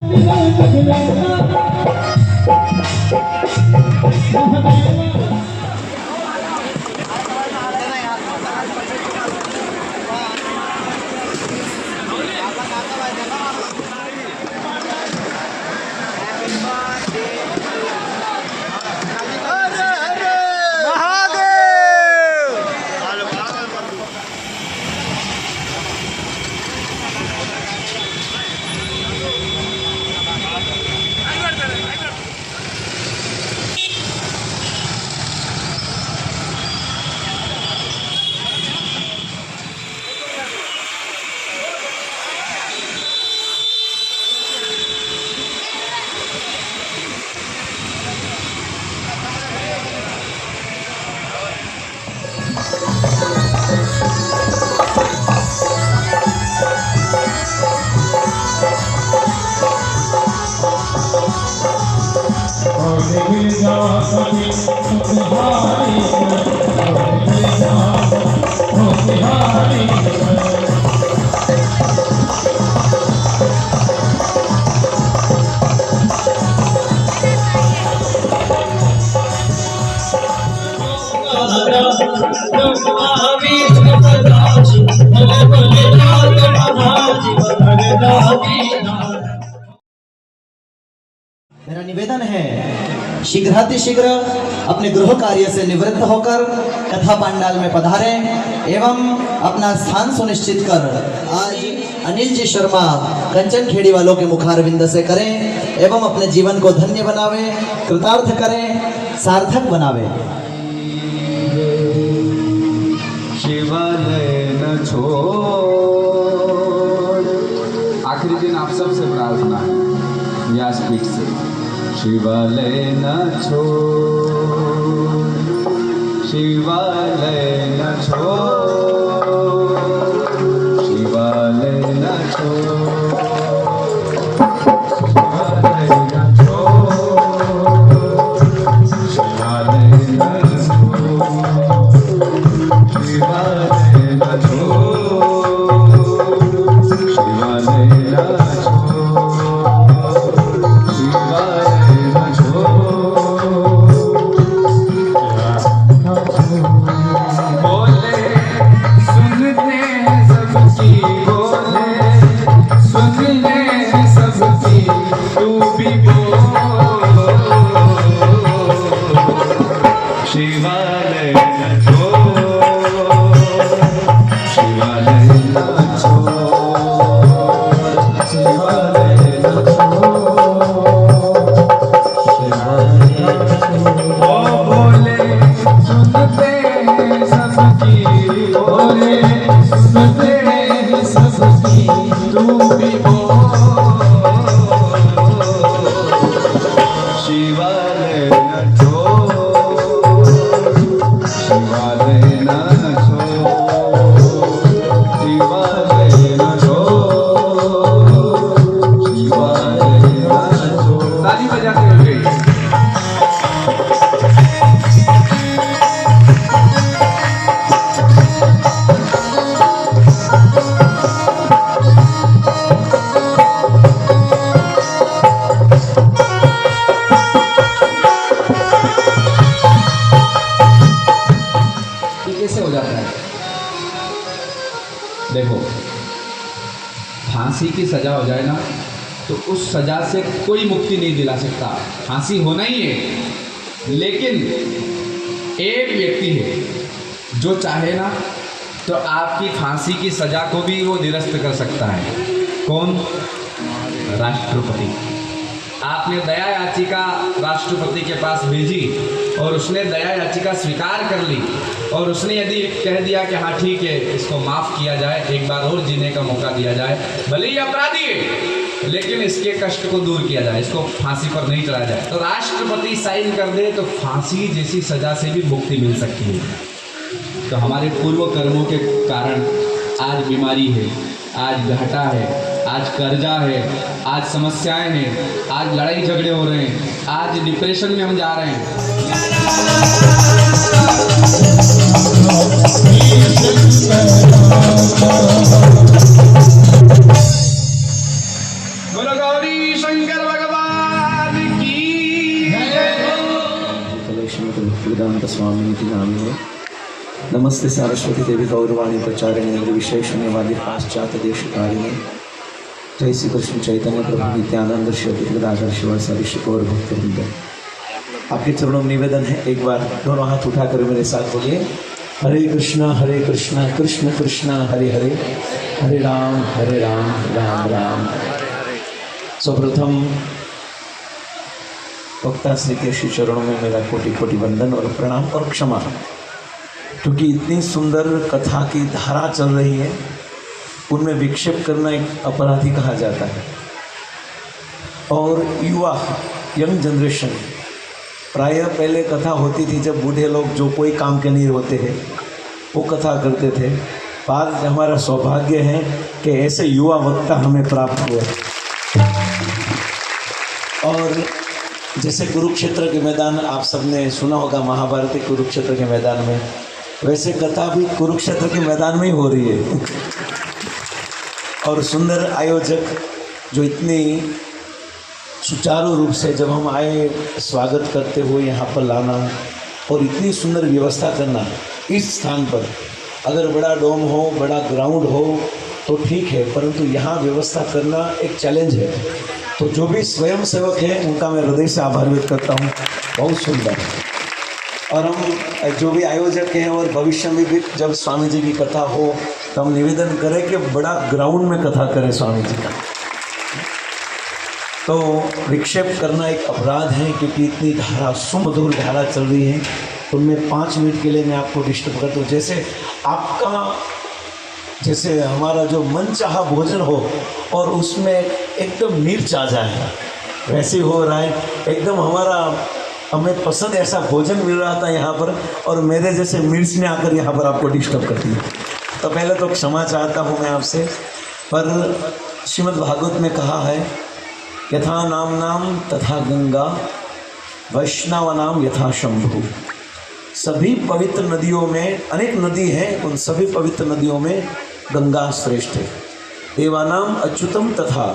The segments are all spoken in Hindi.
मेरा निवेदन है शीघ्रातिशीघ्र अपने गृह कार्य से निवृत्त होकर कथा पंडाल में पधारें एवं अपना स्थान सुनिश्चित कर आज अनिल जी शर्मा कंचन खेड़ी वालों के मुखारविंद से करें एवं अपने जीवन को धन्य बनावे, कृतार्थ करें, सार्थक बनावे। शिवालय न छोड़, आखिरी दिन आप सबसे प्रार्थना है व्यासपीठ से। शिवालय न छोड़, शिवालय न छोड़, शिवालय न छोड़, शिवालय न छोड़, शिवालय न छोड़, शिवालय न छोड़, शिवालय न देखो, फांसी की सजा हो जाए ना तो उस सजा से कोई मुक्ति नहीं दिला सकता। फांसी होना ही है, लेकिन एक व्यक्ति है जो चाहे ना तो आपकी फांसी की सजा को भी वो निरस्त कर सकता है। कौन? राष्ट्रपति। आपने दया याचिका राष्ट्रपति के पास भेजी और उसने दया याचिका स्वीकार कर ली और उसने यदि कह दिया कि हाँ ठीक है, इसको माफ़ किया जाए, एक बार और जीने का मौका दिया जाए, भले ही अपराधी है लेकिन इसके कष्ट को दूर किया जाए, इसको फांसी पर नहीं चढ़ाया जाए, तो राष्ट्रपति साइन कर दे तो फांसी जैसी सजा से भी मुक्ति मिल सकती है। तो हमारे पूर्व कर्मों के कारण आज बीमारी है, आज घाटा है, आज कर्जा है, आज समस्याएं हैं, आज लड़ाई झगड़े हो रहे हैं, आज डिप्रेशन में हम जा रहे हैं। बोलो गौरी शंकर भक्तिवेदांत स्वामी इति नामिने। नमस्ते सरस्वती देवी गौरवाणी प्रचारिणे निर्विशेष शून्यवादी पाश्चात्य देशकारिणे। जय श्री कृष्ण चैतन्य प्रभु नित्यानंद श्री अद्वैत शिवाचार्य श्री गौर भक्तवृंद। आपके चरणों में निवेदन है, एक बार दोनों हाथ उठाकर मेरे साथ बोलिए, हरे कृष्णा कृष्ण कृष्ण हरे हरे, हरे राम राम राम। सर्वप्रथम वक्ता श्री के श्री चरणों में मेरा कोटि कोटि वंदन और प्रणाम और क्षमा, क्योंकि इतनी सुंदर कथा की धारा चल रही है, उनमें विक्षेप करना एक अपराधी कहा जाता है। और युवा यंग जनरेशन प्रायः पहले कथा होती थी जब बूढ़े लोग जो कोई काम के नहीं होते हैं वो कथा करते थे। आज हमारा सौभाग्य है कि ऐसे युवा वक्ता हमें प्राप्त हुए। और जैसे कुरुक्षेत्र के मैदान आप सबने सुना होगा, महाभारत के कुरुक्षेत्र के मैदान में, वैसे कथा भी कुरुक्षेत्र के मैदान में ही हो रही है। और सुंदर आयोजक जो इतनी सुचारू रूप से जब हम आए स्वागत करते हुए यहाँ पर लाना और इतनी सुंदर व्यवस्था करना इस स्थान पर, अगर बड़ा डोम हो, बड़ा ग्राउंड हो तो ठीक है, परंतु यहाँ व्यवस्था करना एक चैलेंज है। तो जो भी स्वयं सेवक है उनका मैं हृदय से आभार व्यक्त करता हूँ, बहुत सुंदर। और हम जो भी आयोजक हैं और भविष्य में भी जब स्वामी जी की कथा हो तो हम निवेदन करें कि बड़ा ग्राउंड में कथा करें स्वामी जी का। तो विक्षेप करना एक अपराध है, क्योंकि इतनी धारा, सुमधुर धारा चल रही है। तो मैं 5 मिनट के लिए मैं आपको डिस्टर्ब करता हूँ। जैसे हमारा जो मनचाहा भोजन हो और उसमें एकदम मिर्च आ जाए, वैसे हो रहा है। एकदम हमें पसंद ऐसा भोजन मिल रहा था यहाँ पर, और मेरे जैसे मिर्च ने आकर यहाँ पर आपको डिस्टर्ब कर दिया। तो पहले तो क्षमा चाहता हूँ मैं आपसे। पर श्रीमद् भागवत में कहा है, यथा नाम तथा गंगा, वैष्णव नाम यथा शंभु। सभी पवित्र नदियों में, अनेक नदी हैं, उन सभी पवित्र नदियों में गंगा श्रेष्ठ है। देवानाम अच्युतम तथा,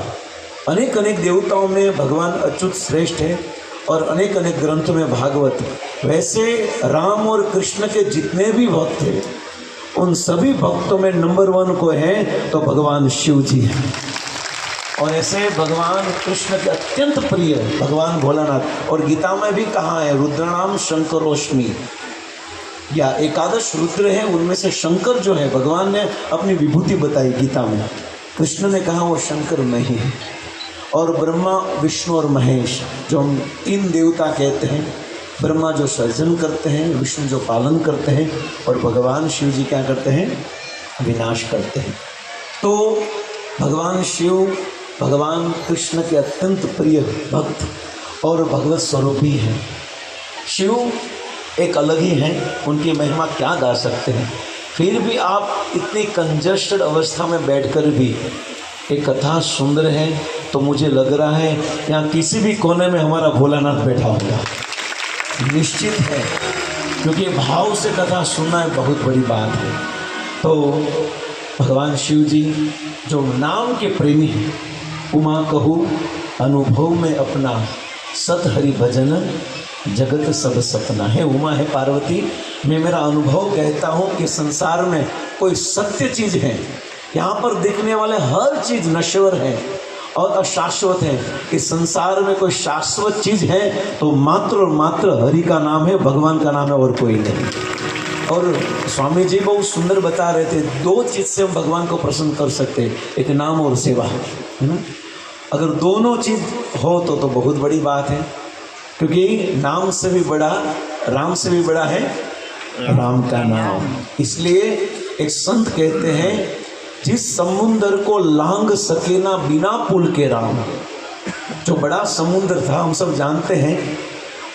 अनेक अनेक देवताओं में भगवान अच्युत श्रेष्ठ है, और अनेक अनेक ग्रंथों में भागवत। वैसे राम और कृष्ण के जितने भी भक्त हैं उन सभी भक्तों में नंबर 1 को है तो भगवान शिव जी हैं। और ऐसे भगवान कृष्ण के अत्यंत प्रिय भगवान भोलानाथ। और गीता में भी कहा है, रुद्रनाम शंकरोष्मी, या 11 रुद्र हैं, उनमें से शंकर जो है, भगवान ने अपनी विभूति बताई गीता में। कृष्ण ने कहा वो शंकर नहीं है। और ब्रह्मा, विष्णु और महेश, जो हम 3 देवता कहते हैं, ब्रह्मा जो सर्जन करते हैं, विष्णु जो पालन करते हैं, और भगवान शिव जी क्या करते हैं, विनाश करते हैं। तो भगवान शिव भगवान कृष्ण के अत्यंत प्रिय भक्त और भगवत स्वरूपी हैं। शिव एक अलग ही हैं, उनकी महिमा क्या गा सकते हैं। फिर भी आप इतनी कंजस्टेड अवस्था में बैठकर भी एक कथा सुन रहे हैं, तो मुझे लग रहा है यहाँ किसी भी कोने में हमारा भोलानाथ बैठा होगा, निश्चित है, क्योंकि भाव से कथा सुनना एक बहुत बड़ी बात है। तो भगवान शिव जी जो नाम के प्रेमी हैं, उमा कहूँ अनुभव में अपना, सत हरि भजन जगत सब सपना है। उमा है पार्वती, मैं मेरा अनुभव कहता हूँ कि संसार में कोई सत्य चीज़ है, यहाँ पर देखने वाले हर चीज़ नश्वर है और अशाश्वत है। कि संसार में कोई शाश्वत चीज़ है तो मात्र और मात्र हरि का नाम है, भगवान का नाम है, और कोई नहीं। और स्वामी जी बहुत सुंदर बता रहे थे, 2 चीज़ से हम भगवान को प्रसन्न कर सकते हैं, एक नाम और सेवा, है ना। अगर दोनों चीज़ हो तो बहुत बड़ी बात है, क्योंकि नाम से भी बड़ा, राम से भी बड़ा है राम का नाम। इसलिए एक संत कहते हैं, जिस समुंदर को लांग सके ना बिना पुल के राम। जो बड़ा समुद्र था, हम सब जानते हैं,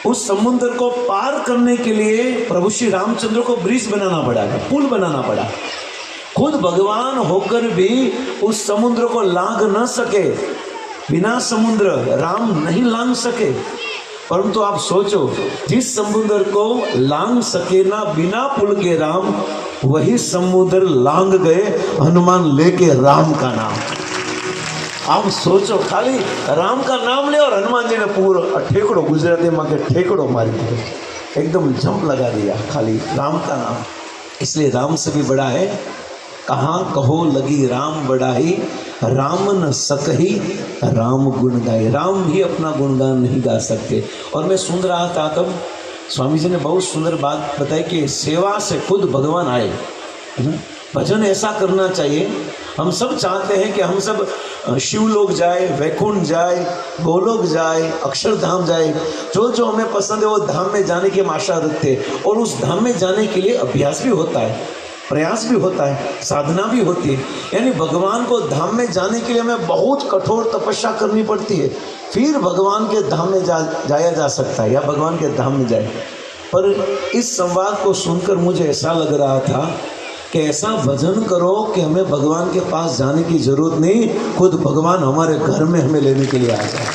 उस समुद्र को पार करने के लिए प्रभु श्री रामचंद्र को ब्रिज बनाना पड़ा, पुल बनाना पड़ा। खुद भगवान होकर भी उस समुद्र को लांग न सके, बिना समुद्र राम नहीं लांग सके। परंतु आप सोचो, जिस समुद्र को लांग सके ना बिना पुल के राम, वही समुद्र लांग गए हनुमान लेके राम का नाम। आप सोचो, खाली राम का नाम ले और हनुमान जी ने पूरा ठेकड़ो, गुजराती में के ठेकड़ो मारी दियो। एकदम जंप लगा दिया खाली राम का नाम। इसलिए राम से भी बड़ा है। कहाँ कहो लगी राम बड़ाई, राम न सकही राम गुण गाए। राम भी अपना गुणगान नहीं गा सकते। और मैं सुन रहा था तब स्वामी जी ने बहुत सुंदर बात बताई कि सेवा से खुद भगवान आए, है ना। भजन ऐसा करना चाहिए। हम सब चाहते हैं कि हम सब शिवलोक जाए, वैकुंठ जाए, गोलोक जाए, अक्षरधाम जाए, जो जो हमें पसंद है वो धाम में जाने की हम आशा रखते हैं। और उस धाम में जाने के लिए अभ्यास भी होता है, प्रयास भी होता है, साधना भी होती है। यानी भगवान को धाम में जाने के लिए हमें बहुत कठोर तपस्या करनी पड़ती है, फिर भगवान के धाम में जाया जा सकता है, या भगवान के धाम में जाए। पर इस संवाद को सुनकर मुझे ऐसा लग रहा था कि ऐसा भजन करो कि हमें भगवान के पास जाने की जरूरत नहीं, खुद भगवान हमारे घर में हमें लेने के लिए आ जाए।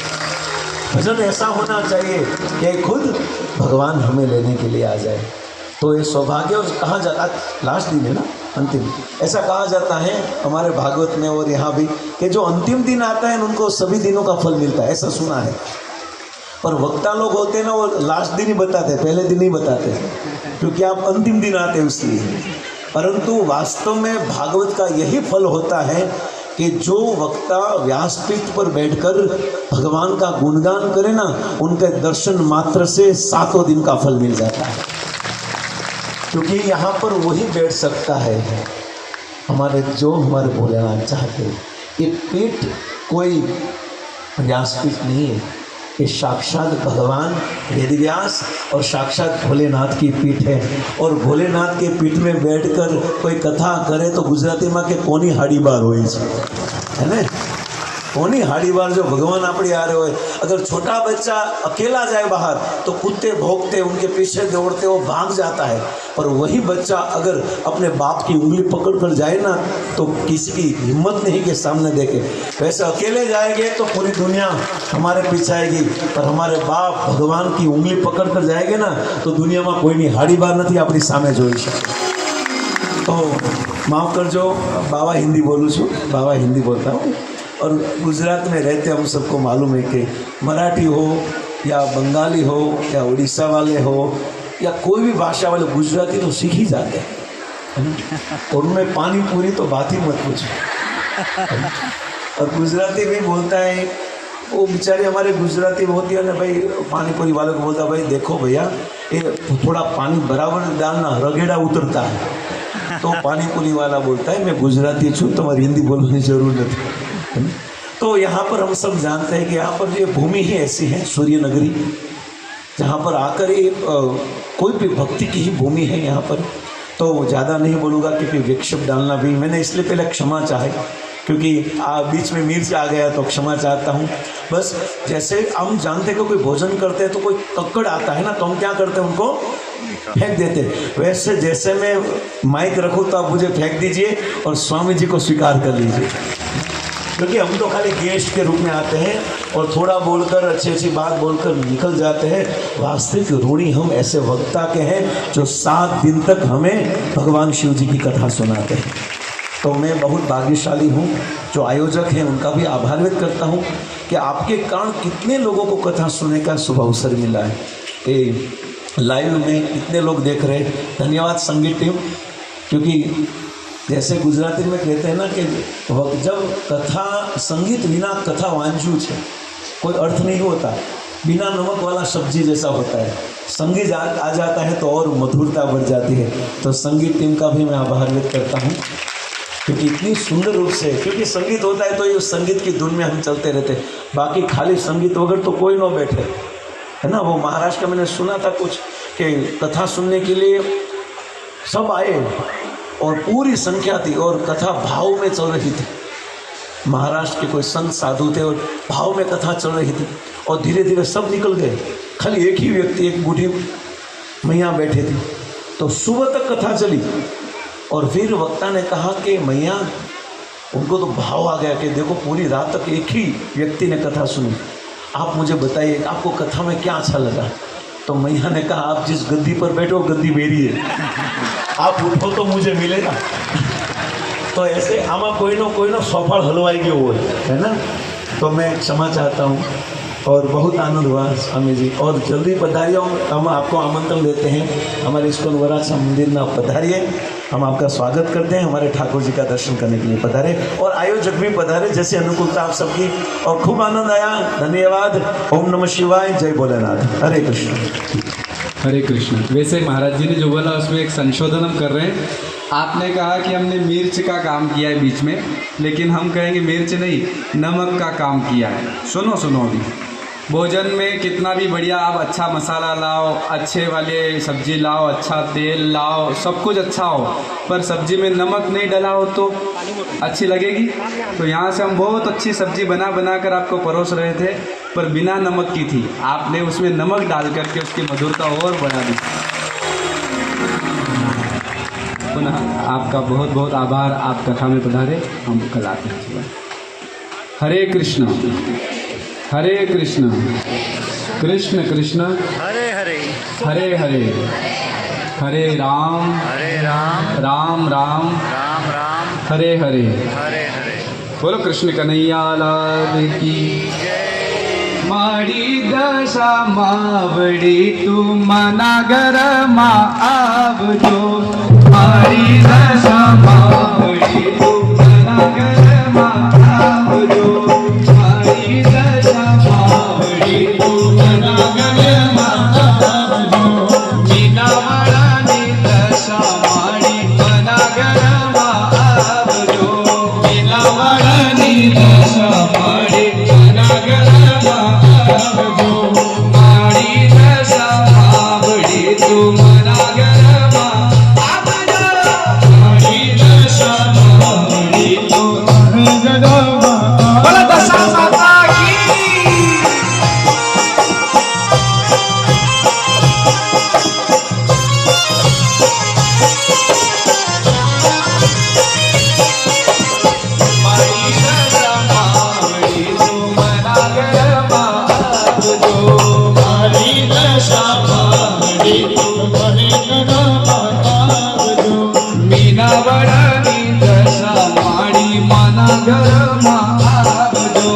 भजन ऐसा होना चाहिए कि खुद भगवान हमें लेने के लिए आ जाए। तो ये सौभाग्य। और कहा जाता, लास्ट दिन है ना, अंतिम, ऐसा कहा जाता है हमारे भागवत में और यहाँ भी कि जो अंतिम दिन आता है उनको सभी दिनों का फल मिलता है, ऐसा सुना है। पर वक्ता लोग होते हैं ना, वो लास्ट दिन ही बताते हैं, पहले दिन नहीं बताते, क्योंकि आप अंतिम दिन आते हैं इसलिए। परंतु वास्तव में भागवत का यही फल होता है कि जो वक्ता व्यासपीठ पर बैठकर भगवान का गुणगान करे ना, उनके दर्शन मात्र से 7वें दिन का फल मिल जाता है। क्योंकि यहाँ पर वही बैठ सकता है हमारे जो हमारे भोलेनाथ चाहते हैं। ये पीठ कोई व्यासपीठ नहीं है, ये साक्षात भगवान वेदव्यास और साक्षात भोलेनाथ की पीठ है। और भोलेनाथ के पीठ में बैठकर कोई कथा करे तो गुजराती में के कोनी हाड़ी बार हो, है ना। कोनी हाड़ी बार जो भगवान अपनी आ रहे हो। अगर छोटा बच्चा अकेला जाए बाहर तो कुत्ते भौंकते उनके पीछे दौड़ते वो भाग जाता है। पर वही बच्चा अगर अपने बाप की उंगली पकड़ कर जाए ना तो किसी की हिम्मत नहीं के सामने देखे। वैसे अकेले जाएंगे तो पूरी दुनिया हमारे पीछे आएगी, पर हमारे बाप भगवान की उंगली पकड़ कर जाएंगे ना तो दुनिया में कोई नहीं हाड़ी बार नहीं अपनी सामे जोई शके। तो माफ करजो, बाबा हिंदी बोलूँ छूँ, बाबा हिंदी बोलता हूँ। और गुजरात में रहते हम सबको मालूम है कि मराठी हो या बंगाली हो या उड़ीसा वाले हो या कोई भी भाषा वाले गुजराती तो सीख ही जाते हैं। और उनमें पानी पूरी तो बात ही मत पूछो। और गुजराती भी बोलता है, वो बेचारे हमारे गुजराती होती है ना भाई, पानी पूरी वालों को बोलता है भाई देखो भैया ये थोड़ा पानी बराबर डालना, रगेड़ा उतरता है। तो पानी पूरी वाला बोलता है मैं गुजराती छूँ, तुम्हारी हिंदी बोलने की जरूरत है। तो यहाँ पर हम सब जानते हैं कि यहाँ पर ये भूमि ही ऐसी है, सूर्य नगरी, जहाँ पर आकर ये कोई भी भक्ति की ही भूमि है यहाँ पर। तो ज़्यादा नहीं बोलूँगा क्योंकि विक्षेप डालना भी मैंने इसलिए पहले क्षमा चाहे, क्योंकि बीच में मिर्च आ गया तो क्षमा चाहता हूँ। बस जैसे हम जानते हैं कि कोई भोजन करते हैं तो कोई कक्कड़ आता है ना, तो हम क्या करते हैं उनको फेंक देते। वैसे जैसे मैं माइक रखूँ तो आप मुझे फेंक दीजिए और स्वामी जी को स्वीकार कर लीजिए, क्योंकि हम तो खाली गेस्ट के रूप में आते हैं और थोड़ा बोलकर अच्छी अच्छी बात बोलकर निकल जाते हैं। वास्तविक ऋणी हम ऐसे वक्ता के हैं जो 7 दिन तक हमें भगवान शिव जी की कथा सुनाते हैं। तो मैं बहुत भाग्यशाली हूँ, जो आयोजक हैं उनका भी आभार व्यक्त करता हूँ कि आपके कारण कितने लोगों को कथा सुनने का शुभ अवसर मिला है। ये लाइव में कितने लोग देख रहे हैं, धन्यवाद संगीत टीम। क्योंकि जैसे गुजराती में कहते हैं ना कि जब कथा संगीत बिना कथा वांझू है, कोई अर्थ नहीं होता, बिना नमक वाला सब्जी जैसा होता है। संगीत आ जाता है तो और मधुरता बढ़ जाती है। तो संगीत टीम का भी मैं आभार व्यक्त करता हूँ, क्योंकि इतनी सुंदर रूप से, क्योंकि संगीत होता है तो ये संगीत की धुन में हम चलते रहते, बाकी खाली संगीत वगैरह तो कोई न बैठे, है ना। वो महाराष्ट्र में मैंने सुना था कुछ कि कथा सुनने के लिए सब आए और पूरी संख्या थी और कथा भाव में चल रही थी। महाराष्ट्र के कोई संत साधु थे और भाव में कथा चल रही थी और धीरे धीरे सब निकल गए, खाली एक ही व्यक्ति, एक बूढ़ी मैया बैठे थी। तो सुबह तक कथा चली और फिर वक्ता ने कहा कि मैया, उनको तो भाव आ गया कि देखो पूरी रात तक एक ही व्यक्ति ने कथा सुनी, आप मुझे बताइए आपको कथा में क्या अच्छा लगा। तो मैया ने कहा आप जिस गद्दी पर बैठो गद्दी मेरी है, आप उठो तो मुझे मिलेगा। तो ऐसे आमा कोई ना सफल हलवाई गयो है ना। तो मैं क्षमा चाहता हूँ और बहुत आनंद हुआ स्वामी जी। और जल्दी पधारिए, हम आपको आमंत्रण देते हैं हमारे इस्कॉन वराछा मंदिर में आप पधारिए, हम आपका स्वागत करते हैं। हमारे ठाकुर जी का दर्शन करने के लिए पधारे और आयोजक भी पधारे, जैसे अनुकूलता आप सबकी। और खूब आनंद आया, धन्यवाद। ओम नमः शिवाय, जय भोलेनाथ, हरे कृष्ण। हरे कृष्ण। वैसे महाराज जी ने जो बोला उसमें एक संशोधन हम कर रहे हैं। आपने कहा कि हमने मिर्च का काम किया है बीच में, लेकिन हम कहेंगे मिर्च नहीं, नमक का काम किया है। सुनो सुनो, अभी भोजन में कितना भी बढ़िया आप अच्छा मसाला लाओ, अच्छे वाले सब्जी लाओ, अच्छा तेल लाओ, सब कुछ अच्छा हो, पर सब्जी में नमक नहीं डला हो तो अच्छी लगेगी। तो यहाँ से हम बहुत अच्छी सब्जी बना बना कर आपको परोस रहे थे, पर बिना नमक की थी। आपने उसमें नमक डाल करके उसकी मधुरता और बढ़ा दी। पुनः आपका बहुत बहुत आभार, आप कथा में पधारे, हम कल आते हैं। हरे कृष्ण हरे कृष्ण कृष्ण कृष्ण हरे हरे हरे हरे, हरे राम राम राम राम राम हरे हरे। हरे हरे। बोलो कृष्ण कन्हैया लाल की। माड़ी दशा मावड़ी तू मनागर मा आवजो, माड़ी दशा मावड़ी तू मनागर मा आवजो, माड़ी दशा मावड़ी तू मनागर मा आवजो, मीना वाळानी दशा माड़ी मनागर मा आवजो, मीना वाळानी दशा माड़ी मनागर मा आवजो, माड़ी दशा मावड़ी तू मनागर मा आवजो, माड़ी दशा मावड़ी तू मनागर मा आवजो। बोलो दशा माता की। माड़ी दशा मावड़ी तू मनागर मा आवजो, माड़ी दशा मावड़ी तू मनागर मा आवजो, मीना वाळानी दशा माड़ी मनागर मा आवजो,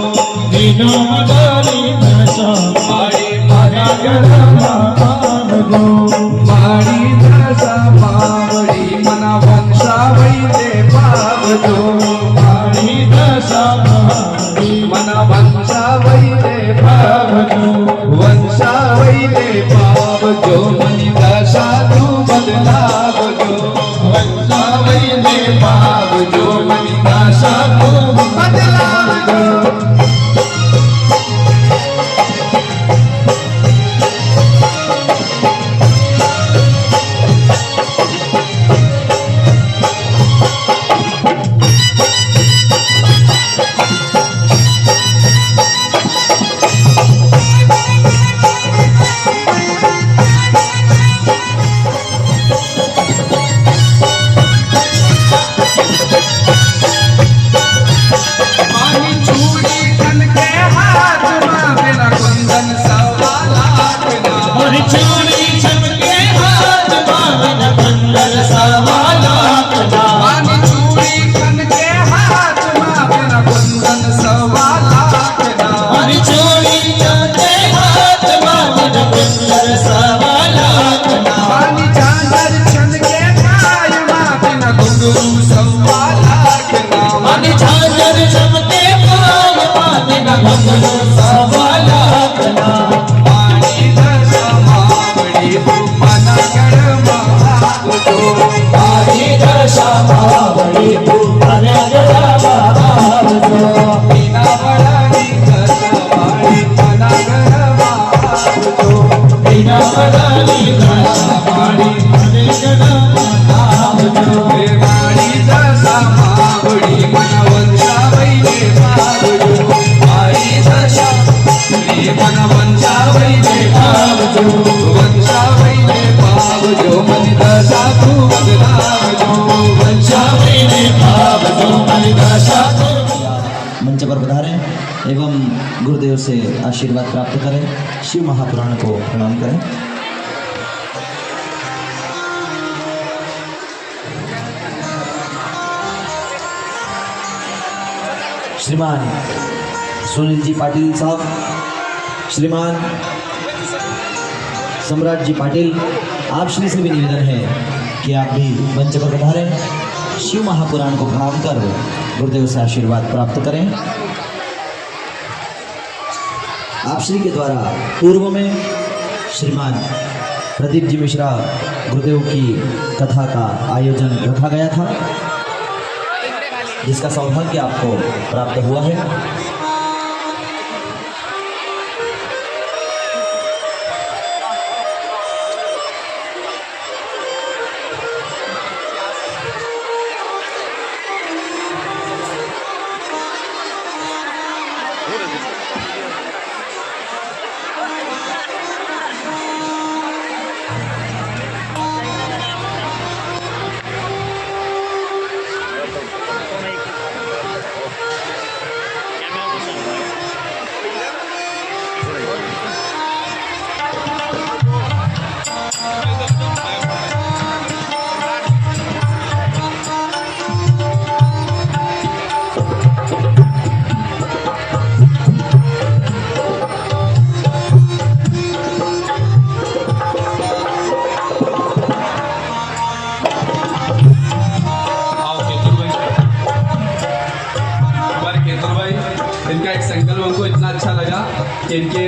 मीना वाळानी दशा माड़ी मनागर मा आवजो, माड़ी दशा मावड़ी मना वंशावळी ते पावजो, माड़ी दशा मावड़ी मना वंशावळी ते पावजो, वंशावळी ते पावजो, मनी दशा तू बदलावजो, वंशावळी ते पावजो, मनी दशा तू बदलावजो। मानी चूड़ी कन के हाथ में बिना कुंदन सवा लाख ना, मानी चूड़ी चमके हाथ में बिना कुंदन सवा लाख ना, मानी चूड़ी कन के हाथ में बिना कुंदन सवा लाख ना, मानी चूड़ी चमके हाथ में बिना कुंदन सवा लाख ना, मानी झांझर छन के पाय में बिना घुंघरू सवा लाख ना, मानी झांझर चमके पाय में बिना घुंघरू सवा लाख ना, माड़ी दशा मावड़ी तू मनागर मा आवजो, माड़ी दशा मावड़ी तू मनागर मा आवजो, मीना वाळानी दशा माड़ी मनागर मा आवजो, मीना वाळानी दशा माड़ी मनागर मा आवजो, हे माड़ी दशा मावड़ी मना वंशावळी ते पावजो, माड़ी दशा मावड़ी मना वंशावळी ते पावजो, वंशावळी ते पावजो, मनी दशा तू बदलावजो, वंशावळी ते पावजो, मनी दशा तू। मंच पर पधारें एवं गुरुदेव से आशीर्वाद प्राप्त करें। शिव महापुराण को प्रणाम करें। श्रीमान सुनील जी पाटिल साहब श्रीमान सम्राट जी पाटिल, आप श्री से भी निवेदन है कि आप भी मंच पर पधारें, शिव महापुराण को प्रणाम कर गुरुदेव से आशीर्वाद प्राप्त करें। आप श्री के द्वारा पूर्व में श्रीमान प्रदीप जी मिश्रा गुरुदेव की कथा का आयोजन रखा गया था, जिसका सौभाग्य आपको प्राप्त हुआ है। इनका एक संकल्प हमको इतना अच्छा लगा कि इनके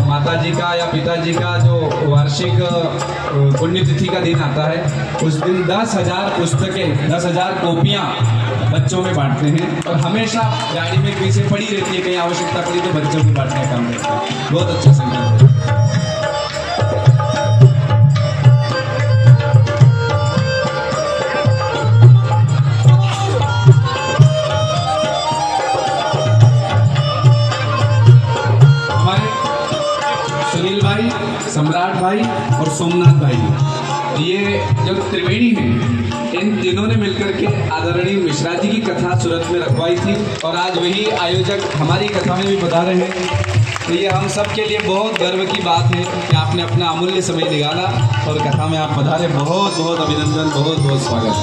माताजी का या पिताजी का जो वार्षिक पुण्यतिथि का दिन आता है, उस दिन 10,000 पुस्तकें, 10,000 कॉपियाँ बच्चों में बांटते हैं और हमेशा गाड़ी में पीछे पड़ी रहती है, कहीं आवश्यकता पड़ी तो बच्चों को बांटने का काम करते हैं। बहुत अच्छा संकल्प है। सम्राट भाई और सोमनाथ भाई, ये जो त्रिवेणी हैं, इन तीनों ने मिलकर के आदरणीय मिश्रा जी की कथा सूरत में रखवाई थी और आज वही आयोजक हमारी कथा में भी पधारे हैं। तो ये हम सब के लिए बहुत गर्व की बात है कि आपने अपना अमूल्य समय निकाला और कथा में आप पधारे। बहुत बहुत अभिनंदन, बहुत बहुत स्वागत।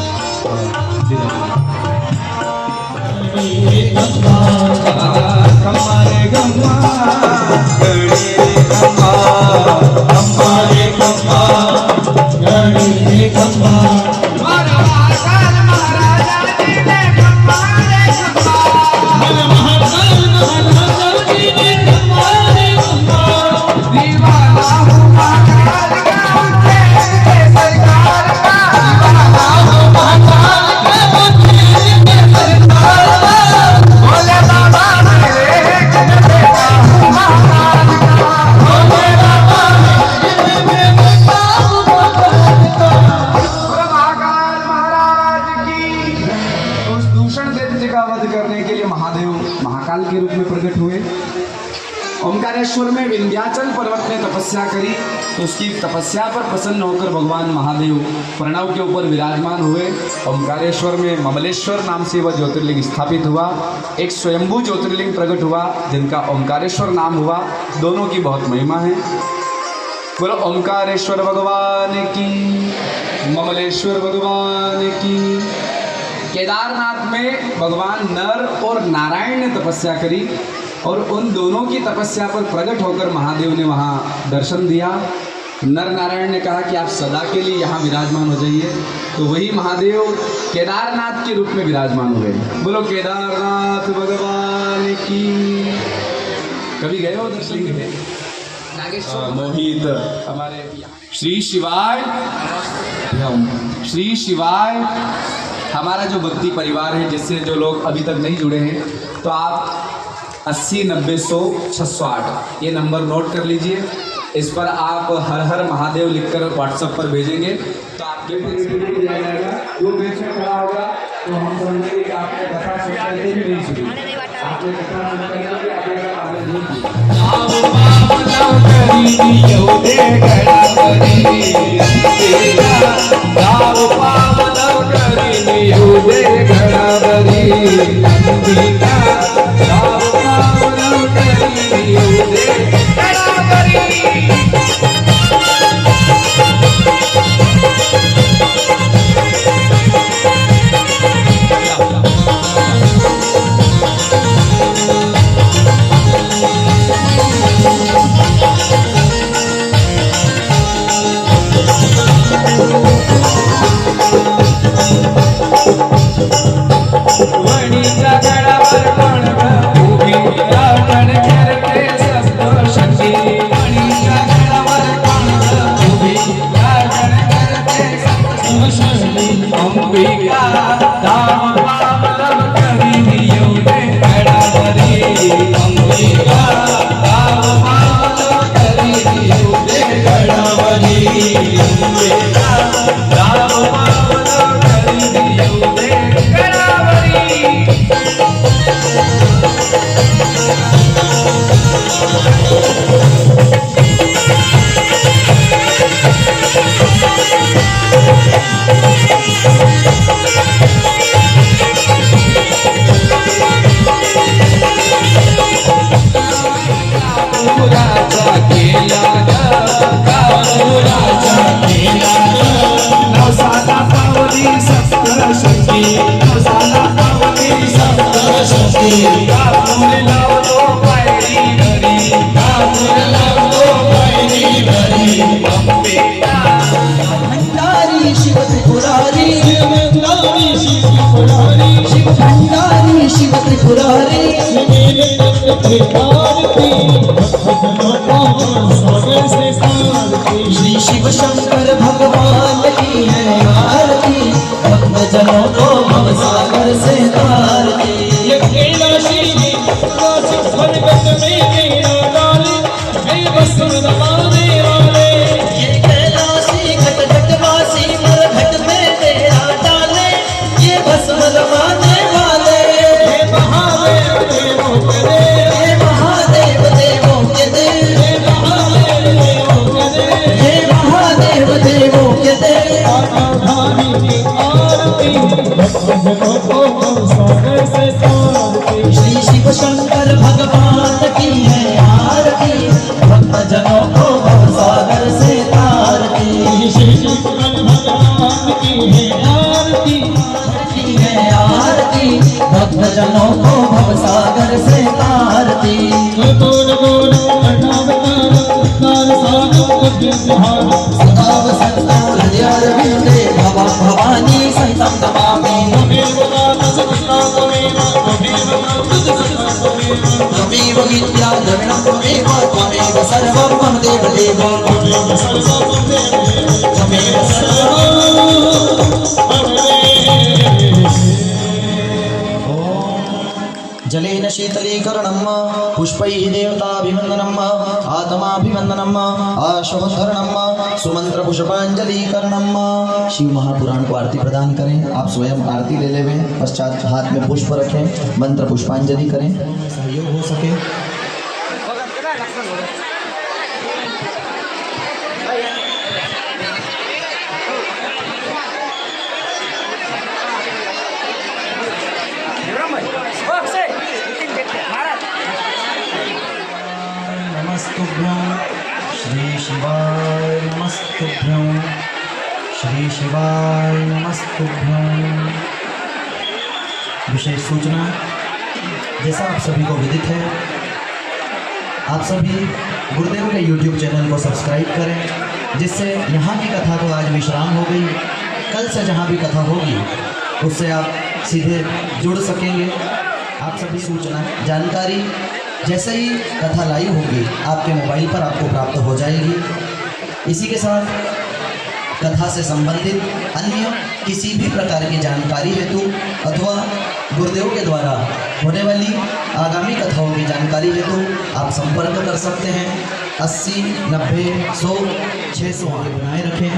महाकाल के रूप में प्रकट हुए। ओमकारेश्वर में विंध्याचल पर्वत ने तपस्या करी तो उसकी तपस्या पर प्रसन्न होकर भगवान महादेव प्रणव के ऊपर विराजमान हुए। ओमकारेश्वर में ममलेश्वर नाम से वह ज्योतिर्लिंग स्थापित हुआ। एक स्वयंभू ज्योतिर्लिंग प्रकट हुआ जिनका ओमकारेश्वर नाम हुआ। दोनों की बहुत महिमा है। बोलो ओमकारेश्वर भगवान की, ममलेश्वर भगवान की। केदारनाथ में भगवान नर और नारायण ने तपस्या करी और उन दोनों की तपस्या पर प्रकट होकर महादेव ने वहाँ दर्शन दिया। नर नारायण ने कहा कि आप सदा के लिए यहाँ विराजमान हो जाइए, तो वही महादेव केदारनाथ के रूप में विराजमान हुए। बोलो केदारनाथ भगवान की। कभी गए हो दर्शन के? मोहित हमारे श्री शिवाय, श्री शिवाय हमारा जो भक्ति परिवार है, जिससे जो लोग अभी तक नहीं जुड़े हैं, तो आप 80 90 100 608 ये नंबर नोट कर लीजिए। इस पर आप हर हर महादेव लिखकर व्हाट्सएप पर भेजेंगे तो आपके जाएगा। जो बीच में खड़ा होगा तो हम समझेंगे कि आपने कथा सुनते भी नहीं सुनी, आपने कथा सुनकर राजा केला नवसाला पावली सप्तशती नवसाला पावली सप्तशती कापूर लावतो पायरी घरी कापूर लावतो पायरी घरी अंबेला भंडारी शिव त्रिपुरारी भंडारी शिव त्रिपुरारी शिव भंडारी शिव त्रिपुरारी श्री शिव शंकर भगवान की है आरती भक्त जनों को भवसागर से तारती ये कैलाशी भगत में तेरा डाले मैं बस दबाने वाले ये कैलाशी घट घटवासी मर घट में तेरा डाले ये भस्म दबाने वाले हे महादेव देवों के देव हे महादेव देवों के देव हे महादेव देवों के देव हे महादेव देवों के देव आराधनी की आरती भक्तों को सागर से तारती श्री शिव शंकर भगवान की है आरती भक्त जनों को भवसागर से तारती श्री शंकर भगवान की है आरती की है आरती भक्त जनों को भवसागर से तारती गोर गोर अनावतार तार सागर विद्यार सदा वसंतो हृदयारविंदे भवानी सहितं नमामि त्वमेव विद्या द्रविणं त्वमेव त्वमेव सर्वं मम देवदेव त्वमेव जलेन शीतलीकरणम् पुष्पैः देवताभिवन्दनम् आत्माभिवन्दनम् आशोधरणम् सुमंत्र पुष्पांजलिकरणम्। शिव महापुराण को आरती प्रदान करें। आप स्वयं आरती ले लेवें, पश्चात हाथ में पुष्प रखें, मंत्र पुष्पांजलि करें, सहयोग हो सके। नमस्तुभ्यं श्री शिवाय नमस्तुभ्यं श्री शिवाय नमस्तुभ्यं। विशेष सूचना, जैसा आप सभी को विदित है, आप सभी गुरुदेव के YouTube चैनल को सब्सक्राइब करें, जिससे यहाँ की कथा तो आज विश्राम हो गई, कल से जहाँ भी कथा होगी उससे आप सीधे जुड़ सकेंगे। आप सभी सूचना जानकारी जैसे ही कथा लाइव होगी आपके मोबाइल पर आपको प्राप्त हो जाएगी। इसी के साथ कथा से संबंधित अन्य किसी भी प्रकार की जानकारी हेतु अथवा गुरुदेव के द्वारा होने वाली आगामी कथाओं की जानकारी हेतु आप संपर्क कर सकते हैं। 80 90 100 600 आगे बनाए रखें।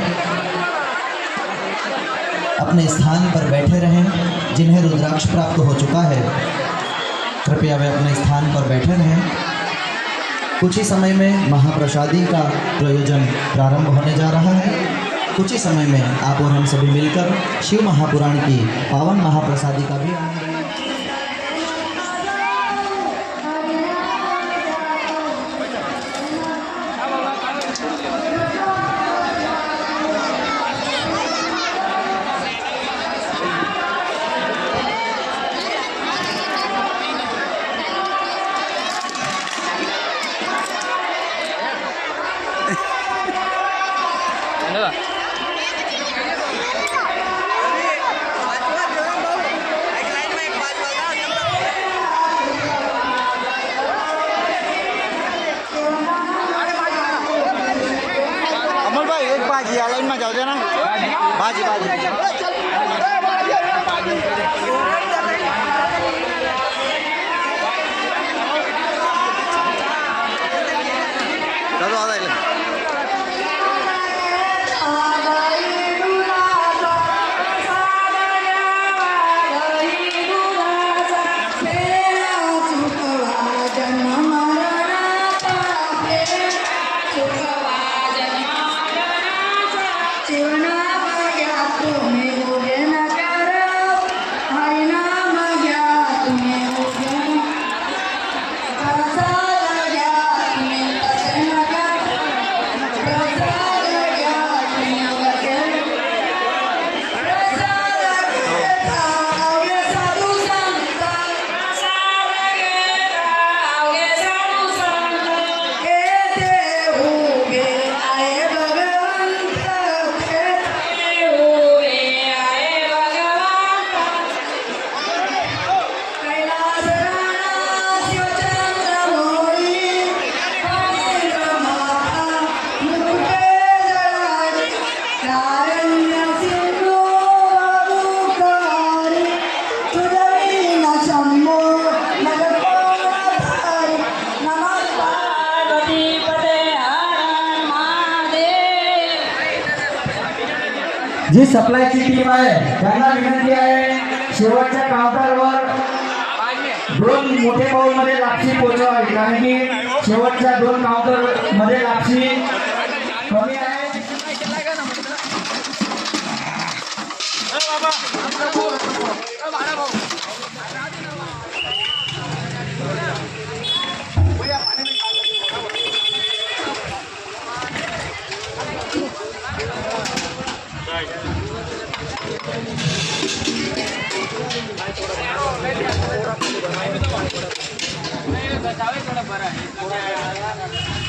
अपने स्थान पर बैठे रहें। जिन्हें रुद्राक्ष प्राप्त हो चुका है कृपया वे अपने स्थान पर बैठे रहें। कुछ ही समय में महाप्रसादी का प्रयोजन प्रारंभ होने जा रहा है। कुछ ही समय में आप और हम सभी मिलकर शिव महापुराण की पावन महाप्रसादी का भी आनंद लेंगे। अमोल भाई एक बाजी लाइन में जाओ ना बाजी बाजी चलो आ जाए जी सप्लायची टीम आहे त्यांना विनंती आहे शेवटच्या काउंटरवर 2 मोठे बाउल मध्ये लापशी पोहोचवावी, कारण की शेवटच्या 2 काउंटर मध्ये लापशी कमी आहे. थोड़ा बड़ा है